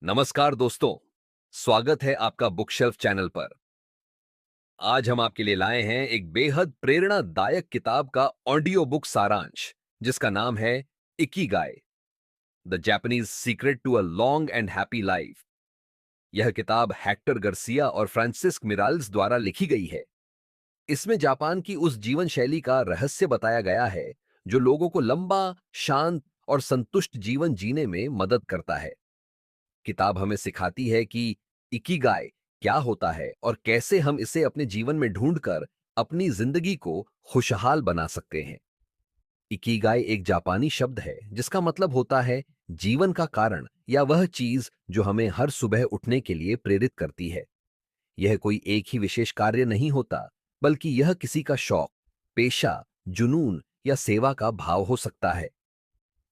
नमस्कार दोस्तों, स्वागत है आपका बुकशेल्फ चैनल पर। आज हम आपके लिए लाए हैं एक बेहद प्रेरणादायक किताब का ऑडियो बुक सारांश, जिसका नाम है Ikigai, the Japanese secret to a long and happy life. यह किताब हेक्टर गार्सिया और फ्रांसिस्क मिराल्स द्वारा लिखी गई है। इसमें जापान की उस जीवन शैली का रहस्य बताया गया है जो लोगों को लंबा, शांत और संतुष्ट जीवन जीने में मदद करता है। किताब हमें सिखाती है कि इकिगाई क्या होता है और कैसे हम इसे अपने जीवन में ढूंढकर अपनी जिंदगी को खुशहाल बना सकते हैं। इकिगाई एक जापानी शब्द है जिसका मतलब होता है जीवन का कारण या वह चीज जो हमें हर सुबह उठने के लिए प्रेरित करती है। यह कोई एक ही विशेष कार्य नहीं होता, बल्कि यह किसी का शौक, पेशा, जुनून या सेवा का भाव हो सकता है।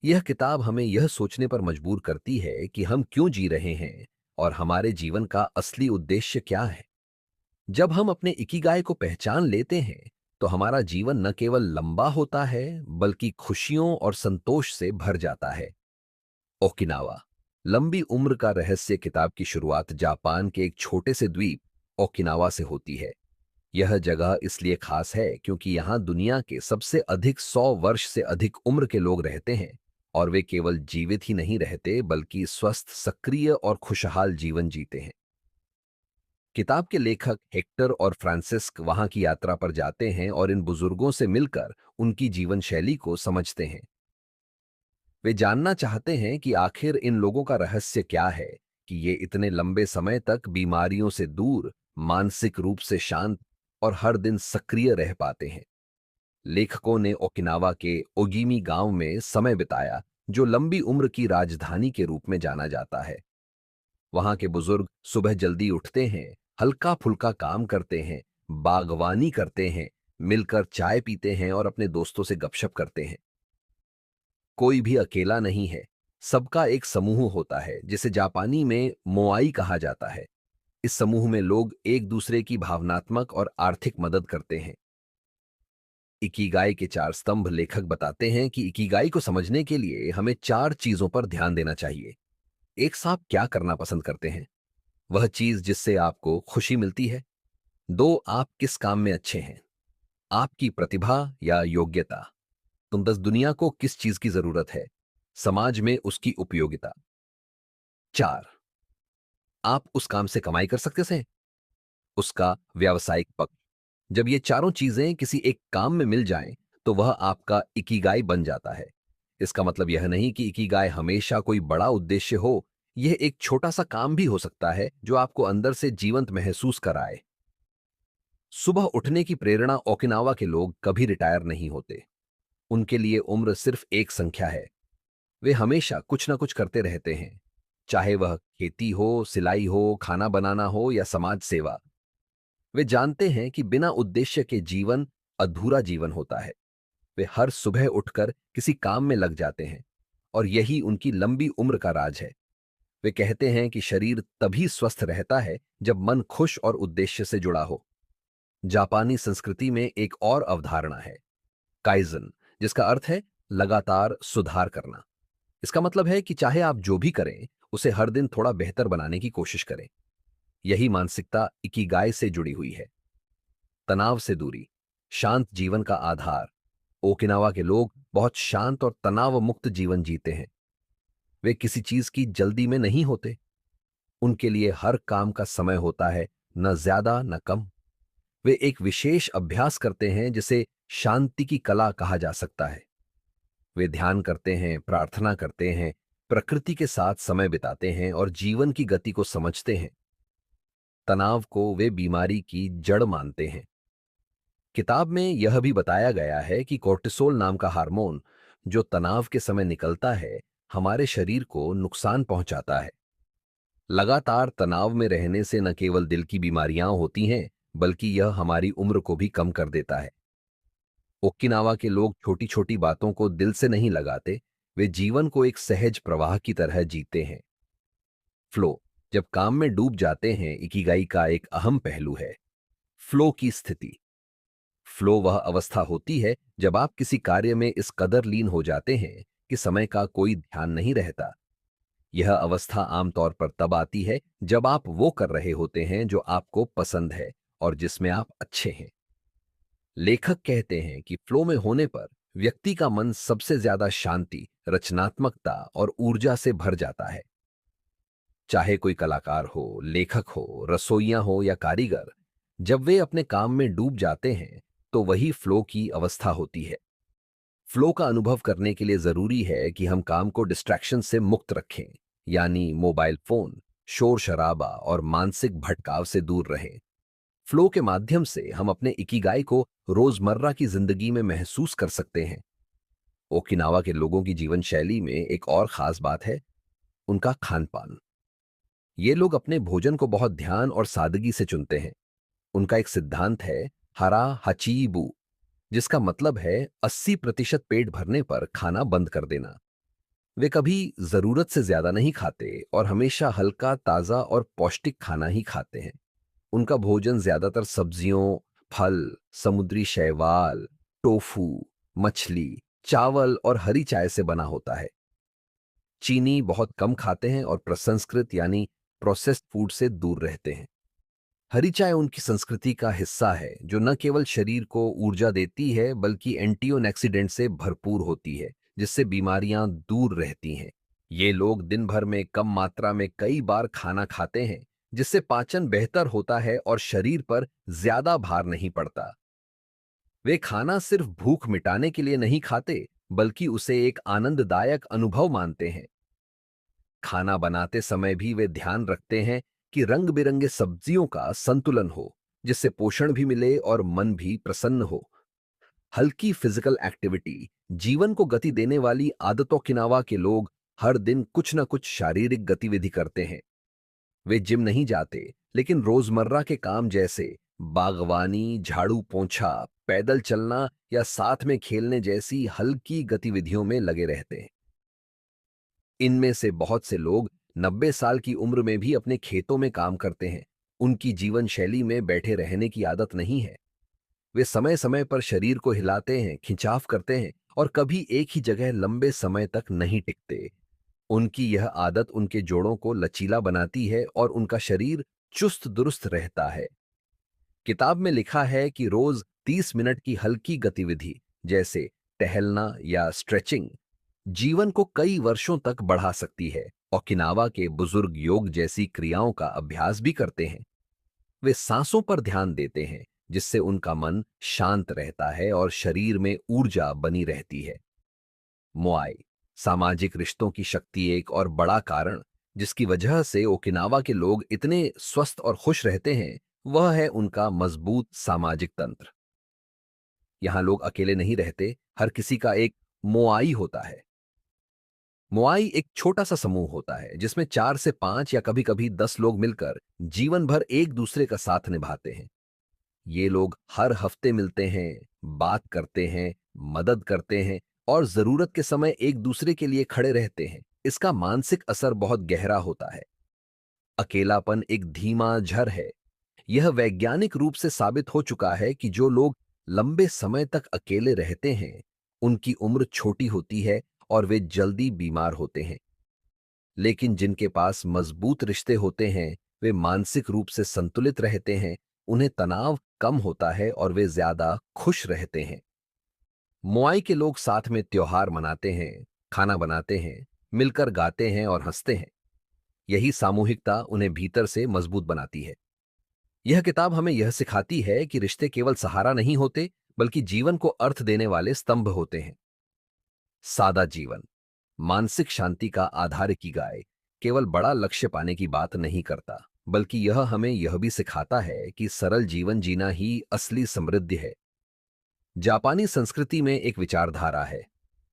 यह किताब हमें यह सोचने पर मजबूर करती है कि हम क्यों जी रहे हैं और हमारे जीवन का असली उद्देश्य क्या है। जब हम अपने इकिगाई को पहचान लेते हैं, तो हमारा जीवन न केवल लंबा होता है, बल्कि खुशियों और संतोष से भर जाता है। ओकिनावा, लंबी उम्र का रहस्य किताब की शुरुआत जापान के एक छोटे से द्वीप ओकिनावा से होती है। यह जगह इसलिए खास है क्योंकि यहाँ दुनिया के सबसे अधिक 100 वर्ष से अधिक उम्र के लोग रहते हैं, और वे केवल जीवित ही नहीं रहते बल्कि स्वस्थ, सक्रिय और खुशहाल जीवन जीते हैं। किताब के लेखक हेक्टर और फ्रांसिस्क वहां की यात्रा पर जाते हैं और इन बुजुर्गों से मिलकर उनकी जीवन शैली को समझते हैं। वे जानना चाहते हैं कि आखिर इन लोगों का रहस्य क्या है कि ये इतने लंबे समय तक बीमारियों से दूर, मानसिक रूप से शांत और हर दिन सक्रिय रह पाते हैं। लेखकों ने ओकिनावा के ओगिमी गांव में समय बिताया, जो लंबी उम्र की राजधानी के रूप में जाना जाता है। वहां के बुजुर्ग सुबह जल्दी उठते हैं, हल्का फुल्का काम करते हैं, बागवानी करते हैं, मिलकर चाय पीते हैं और अपने दोस्तों से गपशप करते हैं। कोई भी अकेला नहीं है, सबका एक समूह होता है जिसे जापानी में मोआई कहा जाता है। इस समूह में लोग एक दूसरे की भावनात्मक और आर्थिक मदद करते हैं। इकिगाई के 4 स्तंभ लेखक बताते हैं कि इकिगाई को समझने के लिए हमें 4 चीजों पर ध्यान देना चाहिए। एक, साहब क्या करना पसंद करते हैं, वह चीज जिससे आपको खुशी मिलती है। 2, आप किस काम में अच्छे हैं, आपकी प्रतिभा या योग्यता। तुम 10 दुनिया को किस चीज की जरूरत है, समाज में उसकी उपयोगिता। 4, आप उस काम से कमाई कर सकते हैं, उसका व्यावसायिक पक्ष। जब ये चारों चीजें किसी एक काम में मिल जाएं, तो वह आपका इकिगाई बन जाता है। इसका मतलब यह नहीं कि इकिगाई हमेशा कोई बड़ा उद्देश्य हो। यह एक छोटा सा काम भी हो सकता है जो आपको अंदर से जीवंत महसूस कराए। सुबह उठने की प्रेरणा, ओकिनावा के लोग कभी रिटायर नहीं होते। उनके लिए उम्र सिर्फ एक संख्या है। वे हमेशा कुछ ना कुछ करते रहते हैं, चाहे वह खेती हो, सिलाई हो, खाना बनाना हो या समाज सेवा। वे जानते हैं कि बिना उद्देश्य के जीवन अधूरा जीवन होता है। वे हर सुबह उठकर किसी काम में लग जाते हैं, और यही उनकी लंबी उम्र का राज है। वे कहते हैं कि शरीर तभी स्वस्थ रहता है जब मन खुश और उद्देश्य से जुड़ा हो। जापानी संस्कृति में एक और अवधारणा है, काइजन, जिसका अर्थ है लगातार सुधार करना। इसका मतलब है कि चाहे आप जो भी करें, उसे हर दिन थोड़ा बेहतर बनाने की कोशिश करें। यही मानसिकता इकिगाई से जुड़ी हुई है। तनाव से दूरी, शांत जीवन का आधार। ओकिनावा के लोग बहुत शांत और तनाव मुक्त जीवन जीते हैं। वे किसी चीज की जल्दी में नहीं होते। उनके लिए हर काम का समय होता है, न ज्यादा न कम। वे एक विशेष अभ्यास करते हैं जिसे शांति की कला कहा जा सकता है। वे ध्यान करते हैं, प्रार्थना करते हैं, प्रकृति के साथ समय बिताते हैं और जीवन की गति को समझते हैं। तनाव को वे बीमारी की जड़ मानते हैं। किताब में यह भी बताया गया है कि कोर्टिसोल नाम का हार्मोन, जो तनाव के समय निकलता है, हमारे शरीर को नुकसान पहुंचाता है। लगातार तनाव में रहने से न केवल दिल की बीमारियां होती हैं, बल्कि यह हमारी उम्र को भी कम कर देता है। ओकिनावा के लोग छोटी छोटी बातों को दिल से नहीं लगाते। वे जीवन को एक सहज प्रवाह की तरह जीते हैं। फ्लो, जब काम में डूब जाते हैं, इकिगाई का एक अहम पहलू है फ्लो की स्थिति। फ्लो वह अवस्था होती है जब आप किसी कार्य में इस कदर लीन हो जाते हैं कि समय का कोई ध्यान नहीं रहता। यह अवस्था आमतौर पर तब आती है जब आप वो कर रहे होते हैं जो आपको पसंद है और जिसमें आप अच्छे हैं। लेखक कहते हैं कि फ्लो में होने पर व्यक्ति का मन सबसे ज्यादा शांति, रचनात्मकता और ऊर्जा से भर जाता है। चाहे कोई कलाकार हो, लेखक हो, रसोइया हो या कारीगर, जब वे अपने काम में डूब जाते हैं तो वही फ्लो की अवस्था होती है। फ्लो का अनुभव करने के लिए जरूरी है कि हम काम को डिस्ट्रैक्शन से मुक्त रखें, यानी मोबाइल फोन, शोर शराबा और मानसिक भटकाव से दूर रहें। फ्लो के माध्यम से हम अपने इकिगाई को रोजमर्रा की जिंदगी में महसूस कर सकते हैं। ओकिनावा के लोगों की जीवन शैली में एक और खास बात है, उनका खान पान। ये लोग अपने भोजन को बहुत ध्यान और सादगी से चुनते हैं। उनका एक सिद्धांत है, हरा हचीबू, जिसका मतलब है 80% पेट भरने पर खाना बंद कर देना। वे कभी जरूरत से ज्यादा नहीं खाते और हमेशा हल्का, ताजा और पौष्टिक खाना ही खाते हैं। उनका भोजन ज्यादातर सब्जियों, फल, समुद्री शैवाल, टोफू, मछली, चावल और हरी चाय से बना होता है। चीनी बहुत कम खाते हैं और प्रसंस्कृत यानी प्रोसेस्ड फूड से दूर रहते हैं। हरी चाय उनकी संस्कृति का हिस्सा है, जो न केवल शरीर को ऊर्जा देती है बल्कि एंटीऑक्सीडेंट से भरपूर होती है, जिससे बीमारियां दूर रहती हैं। ये लोग दिन भर में कम मात्रा में कई बार खाना खाते हैं, जिससे पाचन बेहतर होता है और शरीर पर ज्यादा भार नहीं पड़ता। वे खाना सिर्फ भूख मिटाने के लिए नहीं खाते, बल्कि उसे एक आनंददायक अनुभव मानते हैं। खाना बनाते समय भी वे ध्यान रखते हैं कि रंग बिरंगे सब्जियों का संतुलन हो, जिससे पोषण भी मिले और मन भी प्रसन्न हो। हल्की फिजिकल एक्टिविटी, जीवन को गति देने वाली आदतों किनावा के लोग हर दिन कुछ न कुछ शारीरिक गतिविधि करते हैं। वे जिम नहीं जाते, लेकिन रोजमर्रा के काम जैसे बागवानी, झाड़ू पोंछा, पैदल चलना या साथ में खेलने जैसी हल्की गतिविधियों में लगे रहते हैं। इनमें से बहुत से लोग 90 साल की उम्र में भी अपने खेतों में काम करते हैं। उनकी जीवन शैली में बैठे रहने की आदत नहीं है। वे समय समय पर शरीर को हिलाते हैं, खिंचाव करते हैं और कभी एक ही जगह लंबे समय तक नहीं टिकते। उनकी यह आदत उनके जोड़ों को लचीला बनाती है और उनका शरीर चुस्त दुरुस्त रहता है। किताब में लिखा है कि रोज 30 मिनट की हल्की गतिविधि जैसे टहलना या स्ट्रेचिंग जीवन को कई वर्षों तक बढ़ा सकती है। ओकिनावा के बुजुर्ग योग जैसी क्रियाओं का अभ्यास भी करते हैं। वे सांसों पर ध्यान देते हैं, जिससे उनका मन शांत रहता है और शरीर में ऊर्जा बनी रहती है। मोआई सामाजिक रिश्तों की शक्ति एक और बड़ा कारण, जिसकी वजह से ओकिनावा के लोग इतने स्वस्थ और खुश रहते हैं, वह है उनका मजबूत सामाजिक तंत्र। यहां लोग अकेले नहीं रहते, हर किसी का एक मोआई होता है। मोआई एक छोटा सा समूह होता है जिसमें 4 से 5 या कभी कभी 10 लोग मिलकर जीवन भर एक दूसरे का साथ निभाते हैं। ये लोग हर हफ्ते मिलते हैं, बात करते हैं, मदद करते हैं और जरूरत के समय एक दूसरे के लिए खड़े रहते हैं। इसका मानसिक असर बहुत गहरा होता है। अकेलापन एक धीमा झर है। यह वैज्ञानिक रूप से साबित हो चुका है कि जो लोग लंबे समय तक अकेले रहते हैं, उनकी उम्र छोटी होती है और वे जल्दी बीमार होते हैं। लेकिन जिनके पास मजबूत रिश्ते होते हैं, वे मानसिक रूप से संतुलित रहते हैं, उन्हें तनाव कम होता है और वे ज्यादा खुश रहते हैं। मोआई के लोग साथ में त्योहार मनाते हैं, खाना बनाते हैं, मिलकर गाते हैं और हंसते हैं। यही सामूहिकता उन्हें भीतर से मजबूत बनाती है। यह किताब हमें यह सिखाती है कि रिश्ते केवल सहारा नहीं होते, बल्कि जीवन को अर्थ देने वाले स्तंभ होते हैं। सादा जीवन, मानसिक शांति का आधार की गाय केवल बड़ा लक्ष्य पाने की बात नहीं करता, बल्कि यह हमें यह भी सिखाता है कि सरल जीवन जीना ही असली समृद्धि है। जापानी संस्कृति में एक विचारधारा है,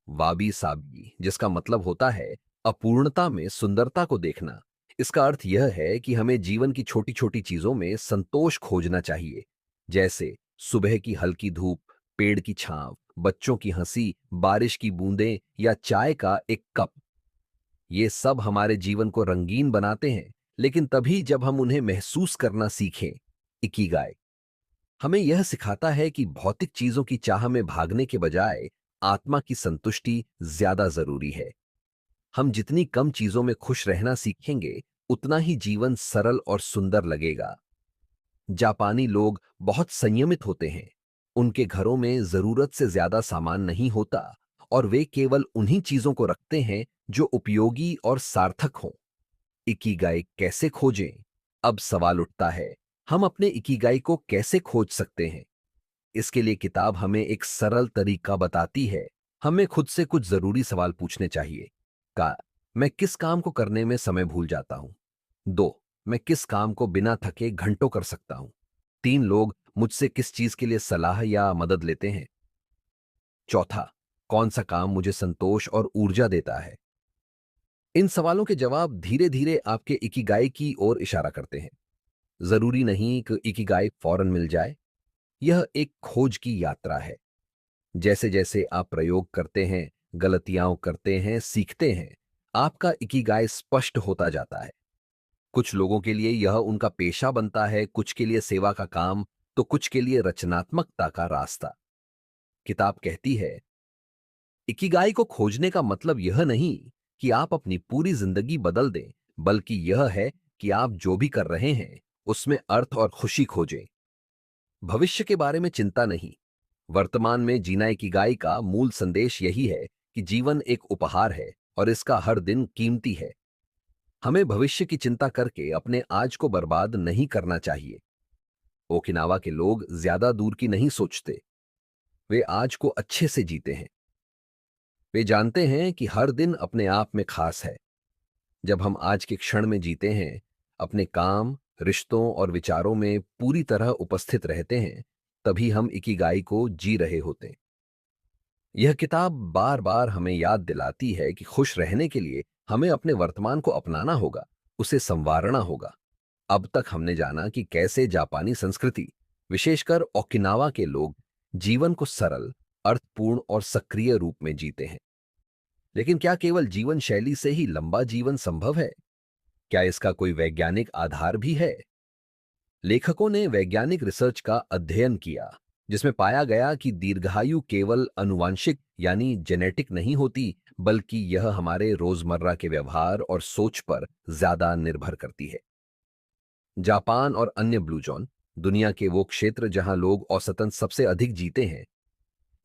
वाबी साबी, जिसका मतलब होता है अपूर्णता में सुंदरता को देखना। इसका अर्थ यह है कि हमें जीवन की छोटी छोटी चीजों में संतोष खोजना चाहिए, जैसे सुबह की हल्की धूप, पेड़ की छांव, बच्चों की हंसी, बारिश की बूंदें या चाय का एक कप। ये सब हमारे जीवन को रंगीन बनाते हैं, लेकिन तभी जब हम उन्हें महसूस करना सीखें। इकिगाई हमें यह सिखाता है कि भौतिक चीजों की चाह में भागने के बजाय आत्मा की संतुष्टि ज्यादा जरूरी है। हम जितनी कम चीजों में खुश रहना सीखेंगे, उतना ही जीवन सरल और सुंदर लगेगा। जापानी लोग बहुत संयमित होते हैं। उनके घरों में जरूरत से ज्यादा सामान नहीं होता और वे केवल उन्हीं चीजों को रखते हैं जो उपयोगी और सार्थक हों। इकिगाई कैसे खोजें? अब सवाल उठता है, हम अपने इकिगाई को कैसे खोज सकते हैं? इसके लिए किताब हमें एक सरल तरीका बताती है। हमें खुद से कुछ जरूरी सवाल पूछने चाहिए। का मैं किस काम को करने में समय भूल जाता हूं? 2, मैं किस काम को बिना थके घंटों कर सकता हूं? 3, लोग मुझसे किस चीज के लिए सलाह या मदद लेते हैं? चौथा, कौन सा काम मुझे संतोष और ऊर्जा देता है? इन सवालों के जवाब धीरे धीरे आपके इकिगाई की ओर इशारा करते हैं। जरूरी नहीं कि इकिगाई फौरन मिल जाए। यह एक खोज की यात्रा है। जैसे जैसे आप प्रयोग करते हैं, गलतियां करते हैं, सीखते हैं, आपका इकिगाई स्पष्ट होता जाता है। कुछ लोगों के लिए यह उनका पेशा बनता है, कुछ के लिए सेवा का काम, तो कुछ के लिए रचनात्मकता का रास्ता। किताब कहती है, इकिगाई को खोजने का मतलब यह नहीं कि आप अपनी पूरी जिंदगी बदल दें, बल्कि यह है कि आप जो भी कर रहे हैं उसमें अर्थ और खुशी खोजें। भविष्य के बारे में चिंता नहीं, वर्तमान में जीना इकिगाई का मूल संदेश यही है कि जीवन एक उपहार है और इसका हर दिन कीमती है। हमें भविष्य की चिंता करके अपने आज को बर्बाद नहीं करना चाहिए। ओकिनावा के लोग ज्यादा दूर की नहीं सोचते, वे आज को अच्छे से जीते हैं। वे जानते हैं कि हर दिन अपने आप में खास है। जब हम आज के क्षण में जीते हैं, अपने काम, रिश्तों और विचारों में पूरी तरह उपस्थित रहते हैं, तभी हम इकिगाई को जी रहे होते हैं। यह किताब बार बार हमें याद दिलाती है कि खुश रहने के लिए हमें अपने वर्तमान को अपनाना होगा, उसे संवारना होगा। अब तक हमने जाना कि कैसे जापानी संस्कृति, विशेषकर ओकिनावा के लोग, जीवन को सरल, अर्थपूर्ण और सक्रिय रूप में जीते हैं। लेकिन क्या केवल जीवन शैली से ही लंबा जीवन संभव है? क्या इसका कोई वैज्ञानिक आधार भी है? लेखकों ने वैज्ञानिक रिसर्च का अध्ययन किया, जिसमें पाया गया कि दीर्घायु केवल अनुवांशिक यानी जेनेटिक नहीं होती, बल्कि यह हमारे रोजमर्रा के व्यवहार और सोच पर ज्यादा निर्भर करती है। जापान और अन्य ब्लू जोन, दुनिया के वो क्षेत्र जहां लोग औसतन सबसे अधिक जीते हैं,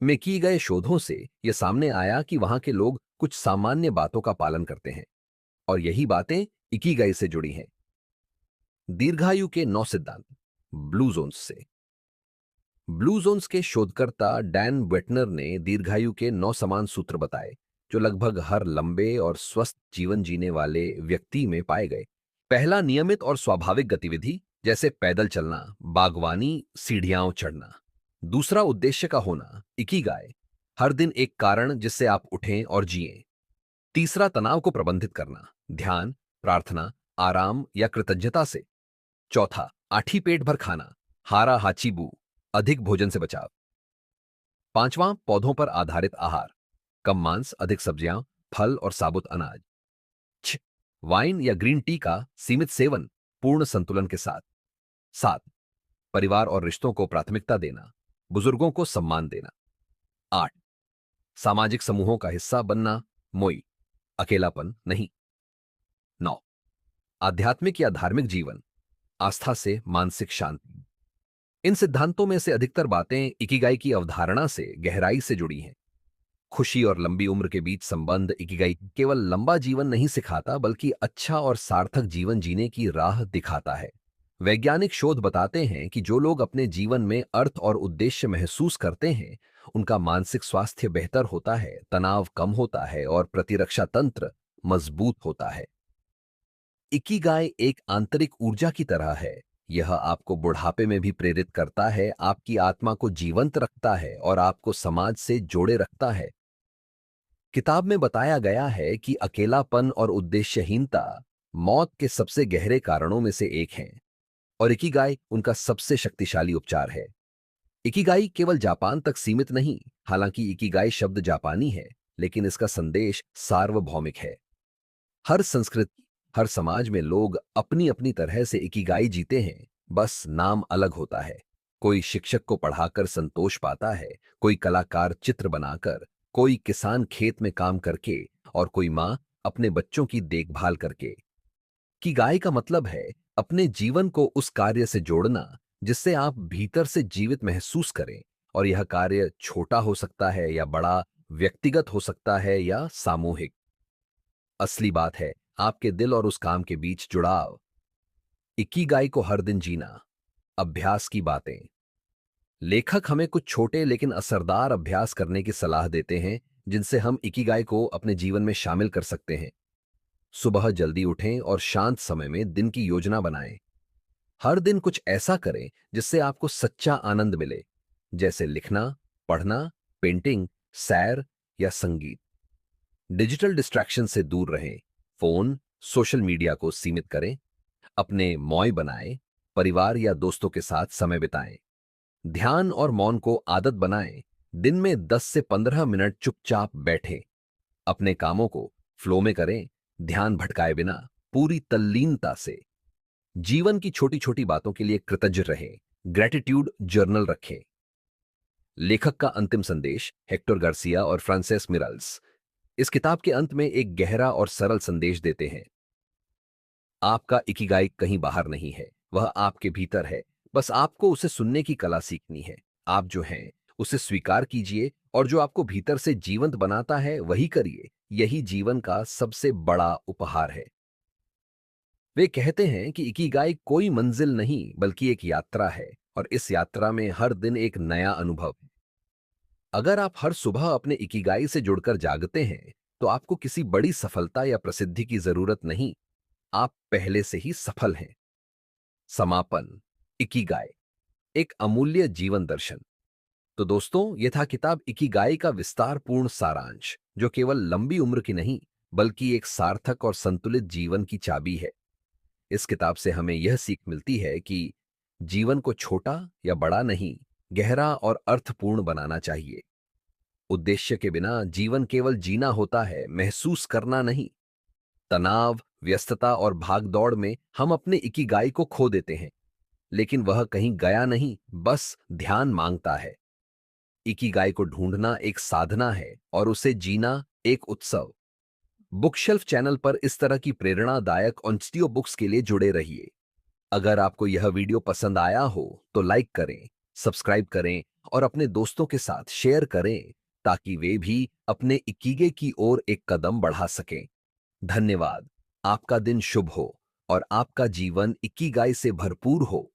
में किए गए शोधों से यह सामने आया कि वहां के लोग कुछ सामान्य बातों का पालन करते हैं और यही बातें इकिगाई से जुड़ी हैं। दीर्घायु के 9 सिद्धांत, ब्लू जोन्स से। ब्लू जोन्स के शोधकर्ता डैन वेटनर ने दीर्घायु के 9 समान सूत्र बताए, जो लगभग हर लंबे और स्वस्थ जीवन जीने वाले व्यक्ति में पाए गए। पहला, नियमित और स्वाभाविक गतिविधि, जैसे पैदल चलना, बागवानी, सीढ़ियां चढ़ना। दूसरा, उद्देश्य का होना, इकिगाई, हर दिन एक कारण जिससे आप उठें और जिएं। तीसरा, तनाव को प्रबंधित करना, ध्यान, प्रार्थना, आराम या कृतज्ञता से। चौथा, आठी पेट भर खाना, हारा हाचीबू, अधिक भोजन से बचाव। पांचवां, पौधों पर आधारित आहार, कम मांस, अधिक सब्जियां, फल और साबुत अनाज। वाइन या ग्रीन टी का सीमित सेवन, पूर्ण संतुलन के साथ। 7, परिवार और रिश्तों को प्राथमिकता देना, बुजुर्गों को सम्मान देना। 8, सामाजिक समूहों का हिस्सा बनना, मोई, अकेलापन नहीं। 9, आध्यात्मिक या धार्मिक जीवन, आस्था से मानसिक शांति। इन सिद्धांतों में से अधिकतर बातें इकिगाई की अवधारणा से गहराई से जुड़ी हैं। खुशी और लंबी उम्र के बीच संबंध इकिगाई केवल लंबा जीवन नहीं सिखाता, बल्कि अच्छा और सार्थक जीवन जीने की राह दिखाता है। वैज्ञानिक शोध बताते हैं कि जो लोग अपने जीवन में अर्थ और उद्देश्य महसूस करते हैं, उनका मानसिक स्वास्थ्य बेहतर होता है, तनाव कम होता है और प्रतिरक्षा तंत्र मजबूत होता है। इकिगाई एक आंतरिक ऊर्जा की तरह है। यह आपको बुढ़ापे में भी प्रेरित करता है, आपकी आत्मा को जीवंत रखता है और आपको समाज से जोड़े रखता है। किताब में बताया गया है कि अकेलापन और उद्देश्यहीनता मौत के सबसे गहरे कारणों में से एक हैं और इकिगाई उनका सबसे शक्तिशाली उपचार है। इकिगाई केवल जापान तक सीमित नहीं, हालांकि इकिगाई शब्द जापानी है, लेकिन इसका संदेश सार्वभौमिक है। हर संस्कृति, हर समाज में लोग अपनी अपनी तरह से इकिगाई जीते हैं, बस नाम अलग होता है। कोई शिक्षक को पढ़ाकर संतोष पाता है, कोई कलाकार चित्र बनाकर, कोई किसान खेत में काम करके और कोई माँ अपने बच्चों की देखभाल करके। इकिगाई का मतलब है अपने जीवन को उस कार्य से जोड़ना जिससे आप भीतर से जीवित महसूस करें। और यह कार्य छोटा हो सकता है या बड़ा, व्यक्तिगत हो सकता है या सामूहिक। असली बात है आपके दिल और उस काम के बीच जुड़ाव। इकिगाई को हर दिन जीना। अभ्यास की बातें। लेखक हमें कुछ छोटे लेकिन असरदार अभ्यास करने की सलाह देते हैं जिनसे हम इकिगाई को अपने जीवन में शामिल कर सकते हैं। सुबह जल्दी उठें और शांत समय में दिन की योजना बनाएं। हर दिन कुछ ऐसा करें जिससे आपको सच्चा आनंद मिले, जैसे लिखना, पढ़ना, पेंटिंग, सैर या संगीत। डिजिटल डिस्ट्रैक्शन से दूर रहें। फोन, सोशल मीडिया को सीमित करें। अपने मौज बनाएं। परिवार या दोस्तों के साथ समय बिताएं। ध्यान और मौन को आदत बनाएं। दिन में 10 से 15 मिनट चुपचाप बैठें। अपने कामों को फ्लो में करें, ध्यान भटकाए बिना, पूरी तल्लीनता से। जीवन की छोटी छोटी बातों के लिए कृतज्ञ रहें। ग्रेटिट्यूड जर्नल रखें। लेखक का अंतिम संदेश हेक्टर गार्सिया और फ्रांसेस मिराल्स इस किताब के अंत में एक गहरा और सरल संदेश देते हैं। आपका इकिगाई कहीं बाहर नहीं है, वह आपके भीतर है। बस आपको उसे सुनने की कला सीखनी है। आप जो हैं उसे स्वीकार कीजिए और जो आपको भीतर से जीवंत बनाता है वही करिए। यही जीवन का सबसे बड़ा उपहार है। वे कहते हैं कि इकिगाई कोई मंजिल नहीं बल्कि एक यात्रा है, और इस यात्रा में हर दिन एक नया अनुभव है। अगर आप हर सुबह अपने इकिगाई से जुड़कर जागते हैं तो आपको किसी बड़ी सफलता या प्रसिद्धि की जरूरत नहीं। आप पहले से ही सफल हैं। समापन। इकिगाई एक अमूल्य जीवन दर्शन। तो दोस्तों, यह था किताब इकिगाई का विस्तारपूर्ण सारांश, जो केवल लंबी उम्र की नहीं बल्कि एक सार्थक और संतुलित जीवन की चाबी है। इस किताब से हमें यह सीख मिलती है कि जीवन को छोटा या बड़ा नहीं, गहरा और अर्थपूर्ण बनाना चाहिए। उद्देश्य के बिना जीवन केवल जीना होता है, महसूस करना नहीं। तनाव, व्यस्तता और भागदौड़ में हम अपने इकिगाई को खो देते हैं, लेकिन वह कहीं गया नहीं, बस ध्यान मांगता है। इकिगाई को ढूंढना एक साधना है और उसे जीना एक उत्सव। बुकशेल्फ चैनल पर इस तरह की प्रेरणादायक ऑडियो बुक्स के लिए जुड़े रहिए। अगर आपको यह वीडियो पसंद आया हो तो लाइक करें, सब्सक्राइब करें और अपने दोस्तों के साथ शेयर करें, ताकि वे भी अपने इकीगे की ओर एक कदम बढ़ा सकें। धन्यवाद। आपका दिन शुभ हो और आपका जीवन इकिगाई से भरपूर हो।